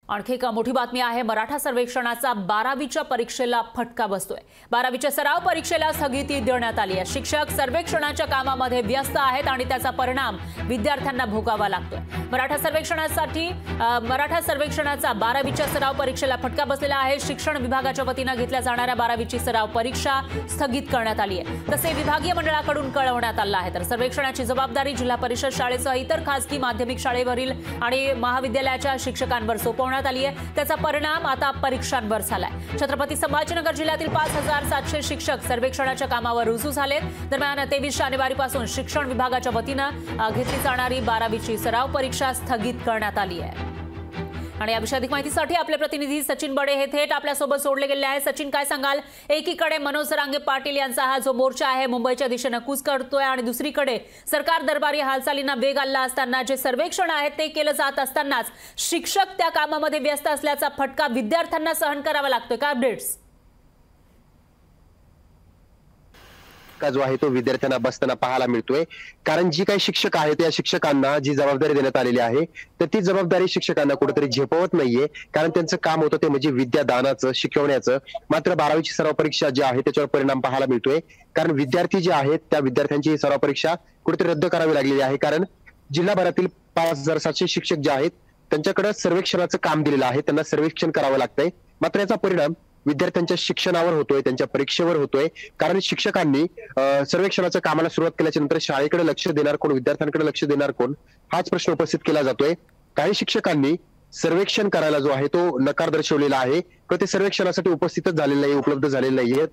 आणखी एक मोठी बातमी आहे। मराठा सर्वेक्षणाचा 12वीच्या परीक्षेला फटका बसतोय। 12वीच्या सराव परीक्षेला स्थगिती देण्यात आली आहे। शिक्षक सर्वेक्षणाच्या कामामध्ये व्यस्त आहेत आणि त्याचा परिणाम विद्यार्थ्यांना भोगावा लागतोय। मराठा सर्वेक्षणाचा 12वीच्या सराव परीक्षेला फटका बसलेला आहे। शिक्षण विभागाच्या वतीने घेतल्या जाणाऱ्या 12वीची सराव परीक्षा स्थगित करण्यात आली आहे, तसे विभागीय मंडळाकडून कळवण्यात आलं आहे। तर सर्वेक्षणाची जबाबदारी जिल्हा परिषद शाळेसह इतर खासगी माध्यमिक शाळेवरील आणि महाविद्यालयाच्या शिक्षकांवर सोपवण्यात आली आहे। त्याचा परिणाम आता परीक्षांवर झालाय। छत्रपती संभाजीनगर जिल्ह्यातील 5700 शिक्षक सर्वेक्षणाच्या कामावर रुजू झाले। दरम्यान 23 जानेवारीपासून शिक्षण विभागाच्या वतीने घेतली जाणारी 12वीची सराव परीक्षा स्थगित करण्यात आली आहे। आणि या विषयात अधिक माहितीसाठी आपले प्रतिनिधी सचिन बडे हे थेट आपल्यासोबत जोडले गेले आहेत। सचिन, काय सांगाल? एकीकडे मनोज जरांगे पाटील यांचा हा जो मोर्चा आहे मुंबईच्या दिशेने कूच करतोय आणि दुसरीकडे सरकार दरबारी हालचालींना वेग आला असताना जे सर्वेक्षण आहे ते केलं जात असतानाच शिक्षक त्या कामामध्ये व्यस्त असल्याचा फटका विद्यार्थ्यांना सहन करावा लागतोय का? अपडेट्स का जो आहे तो विद्यार्थ्यांना बसताना पाहायला मिळतोय। कारण जी काही शिक्षक आहेत या शिक्षकांना जी जबाबदारी देण्यात आलेली आहे तर ती जबाबदारी शिक्षकांना कुठेतरी झेपवत नाहीये, कारण त्यांचं काम होतं ते म्हणजे विद्यादानाचं, शिकवण्याचं। मात्र 12वीची सराव परीक्षा जी आहे त्याच्यावर परिणाम पाहायला मिळतोय, कारण विद्यार्थी जे आहेत त्या विद्यार्थ्यांची सराव परीक्षा कुठेतरी रद्द करावी लागलेली आहे। कारण जिल्हाभरातील 5700 शिक्षक जे आहेत त्यांच्याकडे सर्वेक्षणाचं काम दिलेलं आहे, त्यांना सर्वेक्षण करावं लागतंय। मात्र याचा परिणाम विद्यार्थ्यांच्या शिक्षणावर होतोय, त्यांच्या परीक्षेवर होतोय। कारण शिक्षकांनी सर्वेक्षणाच्या कामाला सुरुवात केल्याच्या नंतर शाळेकडे लक्ष देणार कोण, विद्यार्थ्यांकडे लक्ष देणार कोण, हाच प्रश्न उपस्थित केला जातोय। काही शिक्षकांनी सर्वेक्षण करायला जो आहे तो नकार दर्शवलेला आहे, पण ते सर्वेक्षणासाठी उपस्थितच झालेले नाही, उपलब्ध झालेले नाहीये,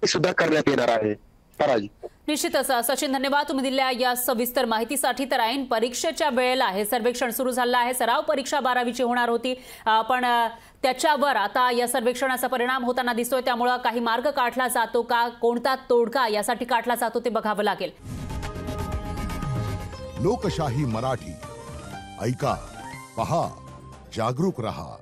सुद्धा करण्यात येणार आहे। पराजी निश्चितच सचिन, धन्यवाद तुम्ही दिलेल्या या सविस्तर माहितीसाठी। तर ऐन परीक्षेच्या वेळेला हे सर्वेक्षण सुरू झालं आहे। सराव परीक्षा 12वीची होणार होती, पण त्याच्यावर आता या सर्वेक्षणाचा परिणाम होताना दिसतोय। त्यामुळे काही मार्ग काढला जातो का, कोणता तोडगा यासाठी काढला जातो ते बघावं लागेल। लोकशाही मराठी ऐका, पहा, जागरूक रहा।